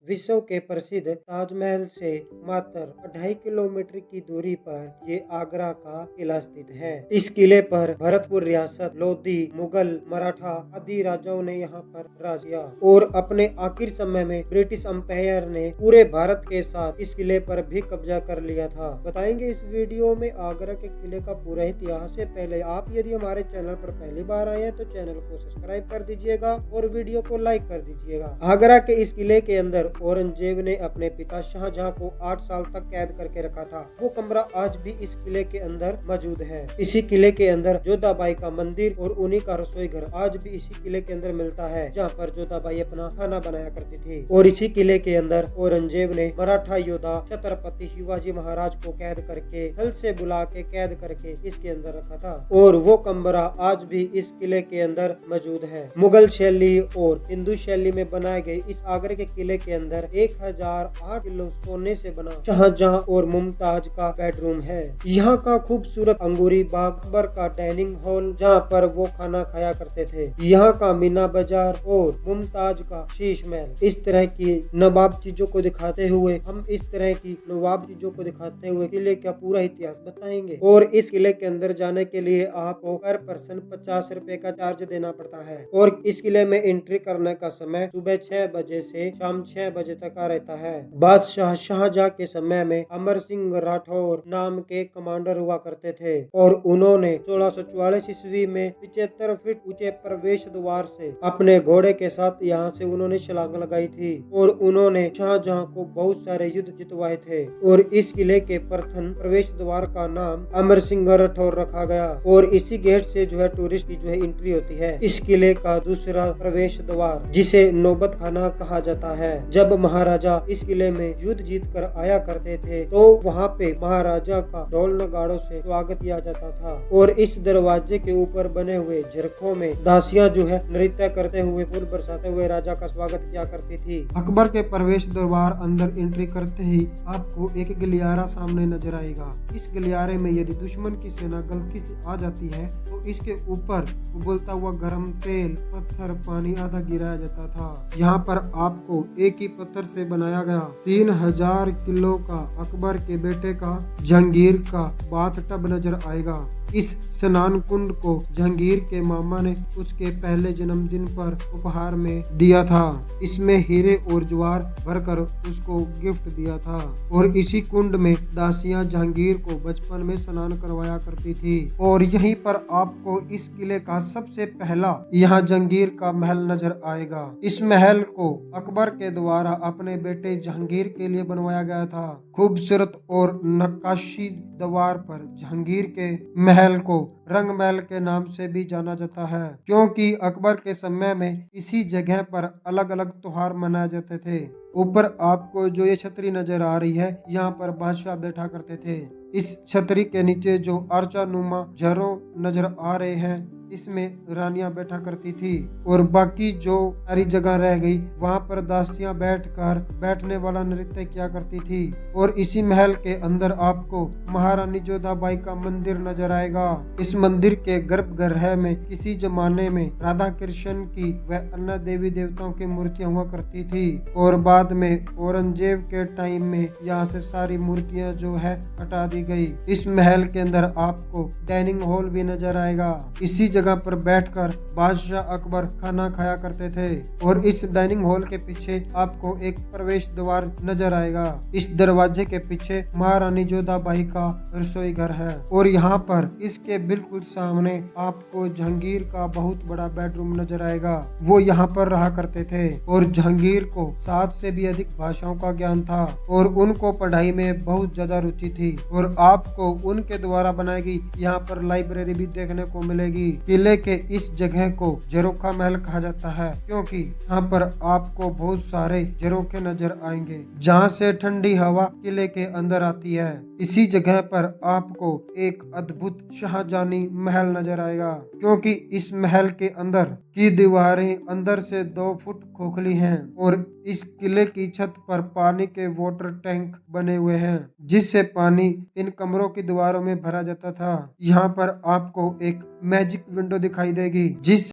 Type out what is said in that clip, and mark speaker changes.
Speaker 1: विश्व के प्रसिद्ध ताजमहल से मात्र 2.5 किलोमीटर की दूरी पर ये आगरा का किला स्थित है। इस किले पर भरतपुर रियासत, लोधी, मुगल, मराठा आदि राजाओं ने यहाँ पर राज किया और अपने आखिर समय में ब्रिटिश एम्पायर ने पूरे भारत के साथ इस किले पर भी कब्जा कर लिया था। बताएंगे इस वीडियो में आगरा के किले का पूरा इतिहास। से पहले आप यदि हमारे चैनल पर पहली बार आए हैं तो चैनल को सब्सक्राइब कर दीजिएगा और वीडियो को लाइक कर दीजिएगा। आगरा के इस किले के अंदर औरंगजेब ने अपने पिता शाहजहां को 8 साल तक कैद करके रखा था। वो कमरा आज भी इस किले के अंदर मौजूद है। इसी किले के अंदर जोधाबाई का मंदिर और उन्हीं का रसोई घर आज भी इसी किले के अंदर मिलता है, जहाँ पर जोधाबाई अपना खाना बनाया करती थी। और इसी किले के अंदर औरंगजेब ने मराठा योद्धा छत्रपति शिवाजी महाराज को कैद करके हल से बुला के कैद करके इसके अंदर रखा था और वो कमरा आज भी इस किले के अंदर मौजूद है। मुगल शैली और हिंदू शैली में बनाए गए इस आगरे के किले के अंदर 1008 किलो सोने से बना शाहजहां और मुमताज का बेडरूम है। यहाँ का खूबसूरत अंगूरी बाग, अकबर का डाइनिंग हॉल जहाँ पर वो खाना खाया करते थे, यहाँ का मीना बाजार और मुमताज का शीश महल। इस तरह की नवाब चीजों को दिखाते हुए हम इस तरह की नवाब चीजों को दिखाते हुए किले का पूरा इतिहास बताएंगे। और इस किले के अंदर जाने के लिए आपको पर पर्सन 50 रुपए का चार्ज देना पड़ता है और इस किले में एंट्री करने का समय सुबह 6 बजे से शाम 6 बजे तक का रहता है। बादशाह शाहजहां के समय में अमर सिंह राठौर नाम के कमांडर हुआ करते थे और उन्होंने 1644 ईस्वी में 75 फीट ऊंचे प्रवेश द्वार से अपने घोड़े के साथ यहाँ से उन्होंने छलांग लगाई थी और उन्होंने शाहजहां को बहुत सारे युद्ध जितवाए थे। और इस किले के प्रथम प्रवेश द्वार का नाम अमर सिंह राठौर रखा गया और इसी गेट से जो है टूरिस्ट की जो है एंट्री होती है। इस किले का दूसरा प्रवेश द्वार जिसे नौबत खाना कहा जाता है। जब महाराजा इस किले में युद्ध जीत कर आया करते थे तो वहाँ पे महाराजा का ढोल नगाड़ों से स्वागत किया जाता था और इस दरवाजे के ऊपर बने हुए झरखों में दासियां जो है नृत्य करते हुए फूल बरसाते हुए राजा का स्वागत किया करती थी। अकबर के प्रवेश द्वार अंदर एंट्री करते ही आपको एक गलियारा सामने नजर आएगा। इस गलियारे में यदि दुश्मन की सेना गलती से आ जाती है तो इसके ऊपर उबलता हुआ गर्म तेल, पत्थर, पानी आधा गिराया जाता था। यहाँ पर आपको एक ही पत्थर से बनाया गया 3000 किलो का अकबर के बेटे का जहांगीर का बाथ टब नजर आएगा। इस स्नान कुंड को जहांगीर के मामा ने उसके पहले जन्मदिन पर उपहार में दिया था। इसमें हीरे और ज्वार भरकर उसको गिफ्ट दिया था और इसी कुंड में दासियां जहांगीर को बचपन में स्नान करवाया करती थी। और यहीं पर आपको इस किले का सबसे पहला यहाँ जहांगीर का महल नजर आएगा। इस महल को अकबर के द्वारा अपने बेटे जहांगीर के लिए बनवाया गया था। खूबसूरत और नक्काशी द्वार पर जहांगीर के महल को रंग महल के नाम से भी जाना जाता है, क्योंकि अकबर के समय में इसी जगह पर अलग अलग त्योहार मनाए जाते थे। ऊपर आपको जो ये छतरी नजर आ रही है, यहाँ पर बादशाह बैठा करते थे। इस छतरी के नीचे जो अर्चा नुमा झरों नजर आ रहे हैं, इसमें रानियां बैठा करती थी और बाकी जो सारी जगह रह गई वहाँ पर दासियां बैठकर बैठने वाला नृत्य किया करती थी। और इसी महल के अंदर आपको महारानी जोधाबाई का मंदिर नजर आएगा। इस मंदिर के गर्भगृह में किसी जमाने में राधा कृष्ण की व अन्य देवी देवताओं की मूर्तियां हुआ करती थी और बाद में औरंगजेब के टाइम में यहाँ से सारी मूर्तियां जो है हटा दी गई। इस महल के अंदर आपको डाइनिंग हॉल भी नजर आएगा। इसी जगह पर बैठकर बादशाह अकबर खाना खाया करते थे और इस डाइनिंग हॉल के पीछे आपको एक प्रवेश द्वार नजर आएगा। इस दरवाजे के पीछे महारानी जोधाबाई का रसोई घर है और यहाँ पर इसके बिल्कुल सामने आपको जहांगीर का बहुत बड़ा बेडरूम नजर आएगा। वो यहाँ पर रहा करते थे और जहांगीर को 7 से भी अधिक भाषाओं का ज्ञान था और उनको पढ़ाई में बहुत ज्यादा रुचि थी और आपको उनके द्वारा बनाई गई यहाँ पर लाइब्रेरी भी देखने को मिलेगी। किले के इस जगह को झरोखा महल कहा जाता है, क्योंकि यहाँ पर आपको बहुत सारे झरोखे नजर आएंगे जहाँ से ठंडी हवा किले के अंदर आती है। इसी जगह पर आपको एक अद्भुत शाहजहानी महल नजर आएगा, क्योंकि इस महल के अंदर की दीवारें अंदर से 2 फुट खोखली हैं और इस किले की छत पर पानी के वाटर टैंक बने हुए हैं, जिससे पानी इन कमरों की दीवारों में भरा जाता था। यहाँ पर आपको एक मैजिक विंडो दिखाई देगी जिस